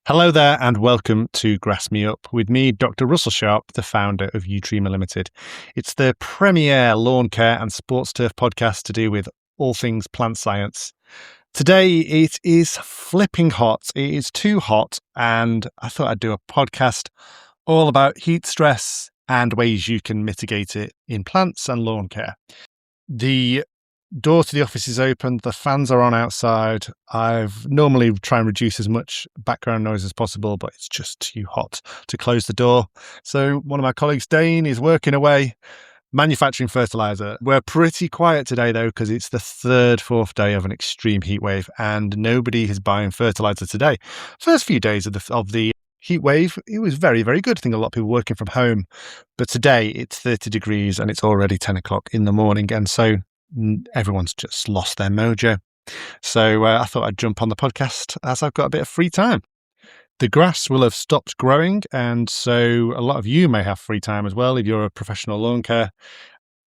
Hello there and welcome to Grass Me Up with me, Dr. Russell Sharp, the founder of Utrema Limited. It's the premier lawn care and sports turf podcast to do with all things plant science. Today it is flipping hot. It is too hot, and I thought I'd do a podcast all about heat stress and ways you can mitigate it in plants and lawn care. The door to the office is open, the fans are on outside. I've normally try and reduce as much background noise as possible, but it's just too hot to close the door. So one of my colleagues, Dane, is working away manufacturing fertilizer. We're pretty quiet today though, because it's the fourth day of an extreme heat wave and nobody is buying fertilizer today. First few days of the heat wave, it was very, very good. I think a lot of people working from home, but today it's 30 degrees and it's already 10 o'clock in the morning. And so everyone's just lost their mojo. So I thought I'd jump on the podcast as I've got a bit of free time. The grass will have stopped growing, and so a lot of you may have free time as well if you're a professional lawn care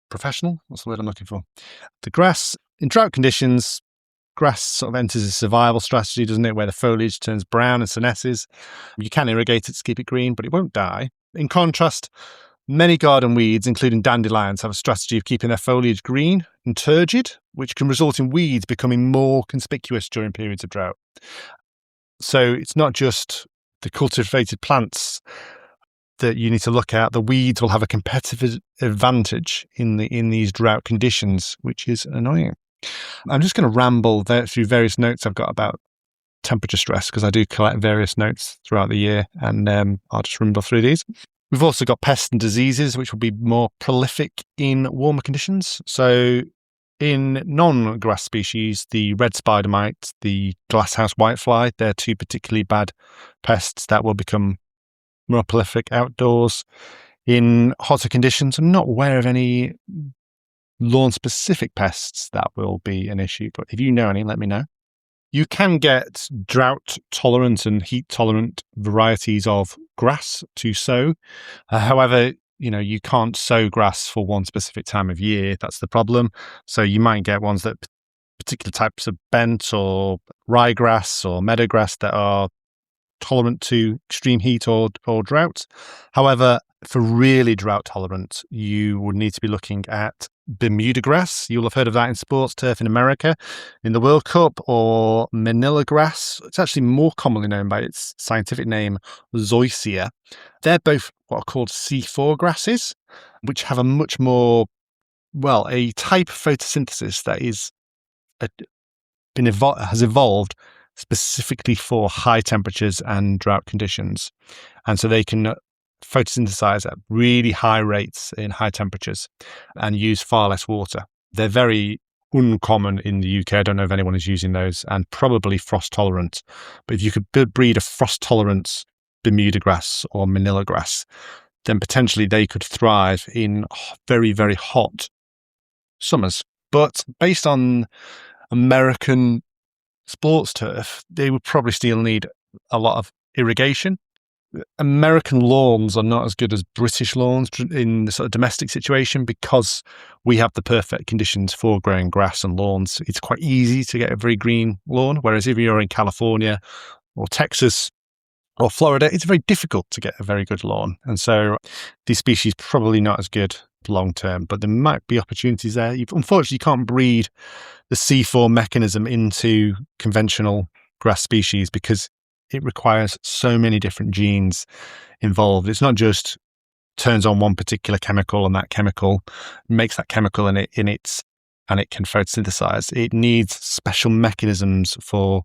professional. What's the word I'm looking for? The grass, in drought conditions, grass sort of enters a survival strategy, doesn't it, where the foliage turns brown and senesces. You can irrigate it to keep it green, but it won't die. In contrast, many garden weeds, including dandelions, have a strategy of keeping their foliage green and turgid, which can result in weeds becoming more conspicuous during periods of drought. So it's not just the cultivated plants that you need to look at. The weeds will have a competitive advantage in these drought conditions, which is annoying. I'm just going to ramble through various notes I've got about temperature stress, because I do collect various notes throughout the year, and I'll just ramble through these. We've also got pests and diseases, which will be more prolific in warmer conditions. So in non-grass species, the red spider mite, the glasshouse whitefly, they're two particularly bad pests that will become more prolific outdoors. In hotter conditions, I'm not aware of any lawn-specific pests that will be an issue, but if you know any, let me know. You can get drought-tolerant and heat-tolerant varieties of grass to sow. However, you can't sow grass for one specific time of year. That's the problem. So you might get ones that particular types of bent or ryegrass or meadowgrass that are tolerant to extreme heat or drought. However, for really drought tolerant, you would need to be looking at Bermuda grass. You'll have heard of that in sports turf in America in the World Cup, or Manila grass. It's actually more commonly known by its scientific name, Zoysia. They're both what are called C4 grasses, which have a much more, a type of photosynthesis that has evolved specifically for high temperatures and drought conditions. And so they can photosynthesize at really high rates in high temperatures and use far less water. They're very uncommon in the UK. I don't know if anyone is using those, and probably frost tolerant. But if you could breed a frost tolerant Bermuda grass or Manila grass, then potentially they could thrive in very, very hot summers. But based on American sports turf, they would probably still need a lot of irrigation. American lawns are not as good as British lawns in the sort of domestic situation, because we have the perfect conditions for growing grass and lawns. It's quite easy to get a very green lawn, whereas if you're in California or Texas or Florida, it's very difficult to get a very good lawn. And so these species probably not as good long term, but there might be opportunities there. Unfortunately, you can't breed the C4 mechanism into conventional grass species because it requires so many different genes involved. It's not just turns on one particular chemical and that chemical makes that chemical and it can photosynthesize. It needs special mechanisms for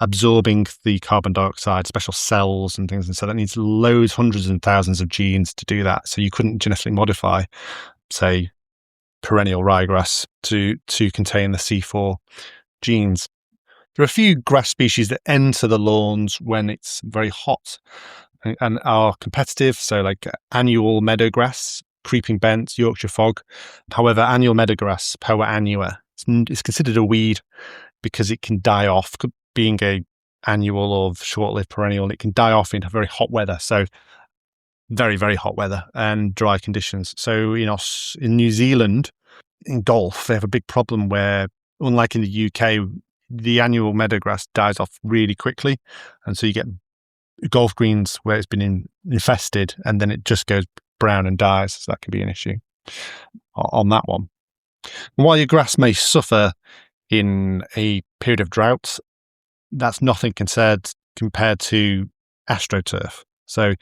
absorbing the carbon dioxide, special cells and things. And so that needs loads, hundreds and thousands of genes to do that. So you couldn't genetically modify, say, perennial ryegrass to contain the C4 genes. There are a few grass species that enter the lawns when it's very hot and are competitive. So like annual meadowgrass, creeping bent, Yorkshire fog. However, annual meadowgrass, Poa annua, is considered a weed because it can die off, being a annual or short-lived perennial, and it can die off in very hot weather. So very, very hot weather and dry conditions. So, in New Zealand, in golf, they have a big problem where, unlike in the UK, the annual meadowgrass dies off really quickly. And so you get golf greens where it's been infested, and then it just goes brown and dies. So that could be an issue on that one. And while your grass may suffer in a period of drought, that's nothing compared to AstroTurf. So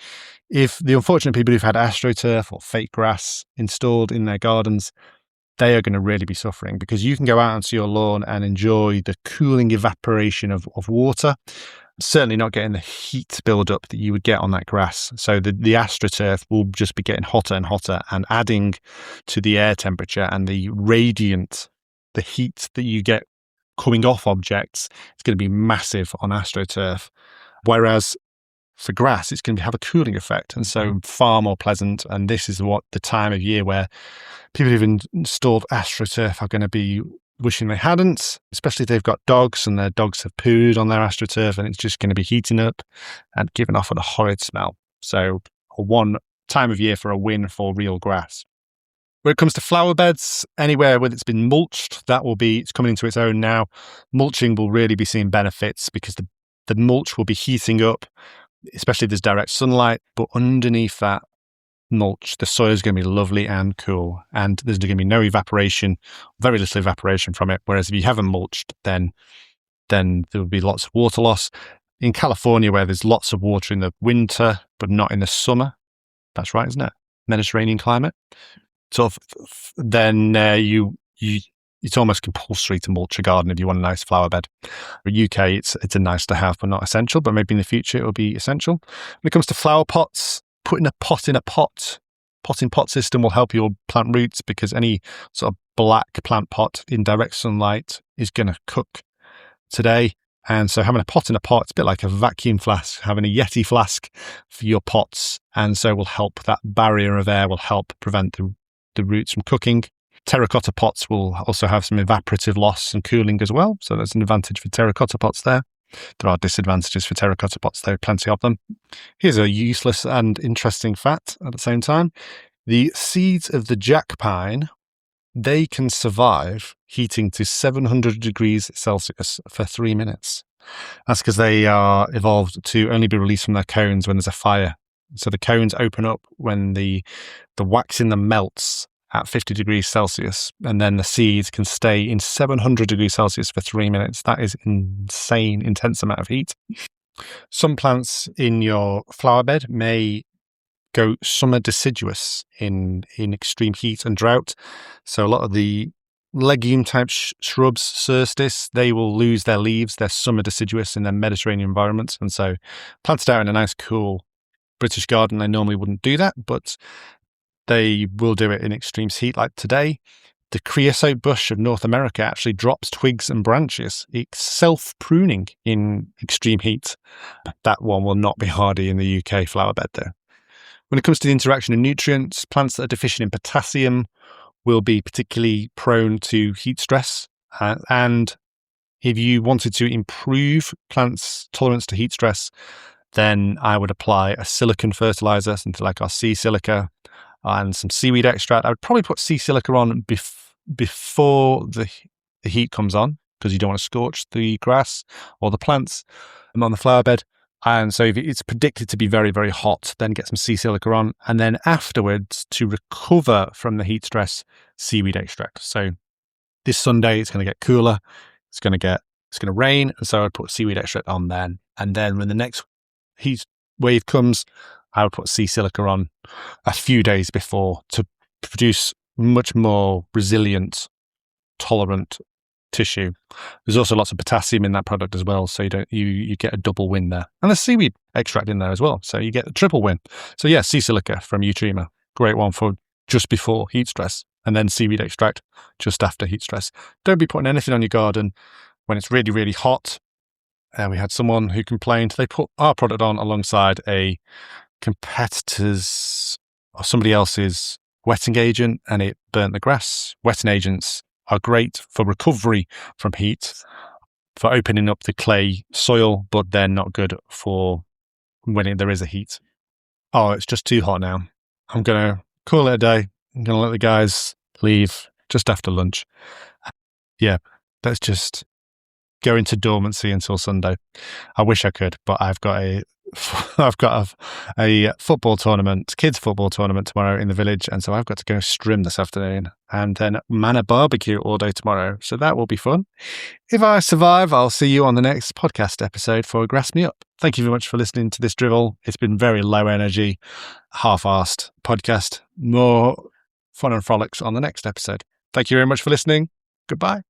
if the unfortunate people who've had AstroTurf or fake grass installed in their gardens, they are going to really be suffering, because you can go out onto your lawn and enjoy the cooling evaporation of water, certainly not getting the heat build-up that you would get on that grass. So the AstroTurf will just be getting hotter and hotter and adding to the air temperature and the heat that you get coming off objects. It's going to be massive on AstroTurf. Whereas for grass, it's going to have a cooling effect, and so far more pleasant. And this is what the time of year where people who've installed AstroTurf are going to be wishing they hadn't, especially if they've got dogs and their dogs have pooed on their AstroTurf, and it's just going to be heating up and giving off a horrid smell. So one time of year for a win for real grass. When it comes to flower beds, anywhere where it's been mulched, it's coming into its own now. Mulching will really be seeing benefits, because the mulch will be heating up, especially if there's direct sunlight, but underneath that mulch, the soil is going to be lovely and cool, and there's going to be no evaporation, very little evaporation from it. Whereas if you haven't mulched, then there will be lots of water loss. In California, where there's lots of water in the winter, but not in the summer, that's right, isn't it? Mediterranean climate. So then it's almost compulsory to mulch a garden if you want a nice flower bed. In the UK, it's a nice to have, but not essential. But maybe in the future, it will be essential. When it comes to flower pots, putting a pot in a pot, pot system will help your plant roots, because any sort of black plant pot in direct sunlight is going to cook today. And so having a pot in a pot, it's a bit like a vacuum flask, having a Yeti flask for your pots. And so will help, that barrier of air will help prevent the roots from cooking. Terracotta pots will also have some evaporative loss and cooling as well. So there's an advantage for terracotta pots there. There are disadvantages for terracotta pots, though, plenty of them. Here's a useless and interesting fact at the same time. The seeds of the jack pine, they can survive heating to 700 degrees Celsius for 3 minutes. That's because they are evolved to only be released from their cones when there's a fire. So the cones open up when the wax in them melts at 50 degrees Celsius, and then the seeds can stay in 700 degrees Celsius for 3 minutes. That is insane, intense amount of heat. Some plants in your flower bed may go summer deciduous in extreme heat and drought. So a lot of the legume type shrubs, cercis, they will lose their leaves. They're summer deciduous in their Mediterranean environments. And so planted out in a nice, cool British garden, they normally wouldn't do that, but they will do it in extreme heat like today. The creosote bush of North America actually drops twigs and branches. It's self-pruning in extreme heat. That one will not be hardy in the UK flower bed, though. When it comes to the interaction of nutrients, plants that are deficient in potassium will be particularly prone to heat stress. And if you wanted to improve plants' tolerance to heat stress, then I would apply a silicon fertilizer, something like our sea silica, and some seaweed extract. I would probably put sea silica on before the heat comes on, because you don't want to scorch the grass or the plants on the flower bed. And so if it's predicted to be very, very hot, then get some sea silica on. And then afterwards, to recover from the heat stress, seaweed extract. So this Sunday, it's going to get cooler. It's going to rain. And so I'd put seaweed extract on then. And then when the next heat wave comes, I would put sea silica on a few days before to produce much more resilient, tolerant tissue. There's also lots of potassium in that product as well, so you get a double win there. And there's seaweed extract in there as well, so you get a triple win. So yeah, sea silica from Utrema, great one for just before heat stress, and then seaweed extract just after heat stress. Don't be putting anything on your garden when it's really, really hot. We had someone who complained they put our product on alongside a competitor's or somebody else's wetting agent, and it burnt the grass. Wetting agents are great for recovery from heat, for opening up the clay soil, but they're not good for when there is a heat. Oh, it's just too hot now. I'm going to call it a day. I'm going to let the guys leave just after lunch. Yeah, let's just go into dormancy until Sunday. I wish I could, but I've got a I've got a football tournament, kids football tournament tomorrow in the village, and so I've got to go strim this afternoon, and then man a barbecue all day tomorrow. So that will be fun. If I survive, I'll see you on the next podcast episode for Grass Me Up. Thank you very much for listening to this drivel. It's been very low energy, half-arsed podcast. More fun and frolics on the next episode. Thank you very much for listening. Goodbye.